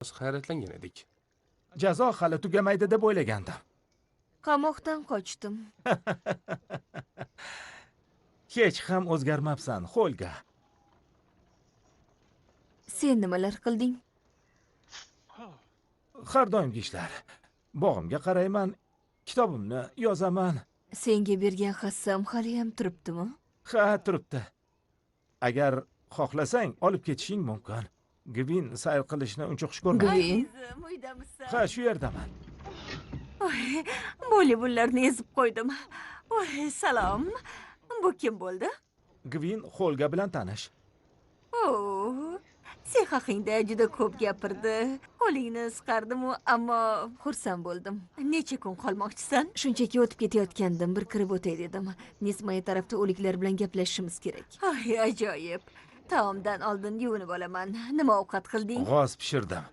Biz hayratlangan edik. Jazo hali tugamaydi deb o'ylagandim. Qamoqdan qochdim. Hech ham o'zgarmabsan, Xolga. Sen nimalar qilding? Har doimgi ishlar. Bog'imga qarayman, kitobimni yozaman. Senga bergan hassam hali ham turibdimi? Ha, turibdi. Agar xohlasang, olib ketishing mumkin. Gvin sayr qilishni uncha xush ko'rmaydi. Gvin, Azizim, uydamisan? Ha, shu yerdaman. Bolibullarni ezib qo'ydim. Voy, salom. Bu kim bo'ldi? Gvin Xolga bilan tanish. Oh, sen haqingda juda ko'p gapirdi. Qo'lingni siqardim-u, ammo xursand bo'ldim. necha kun qolmoqchisan? Shunchaki o'tib ketayotgandim, bir kirib o'tay dedim. Nesmaya tarafda o'liklar bilan gaplashishimiz kerak. Ay, ajoyib. Taomdan oldin yuvinib olaman. Nima ovqat qilding? G'oz pishirdim.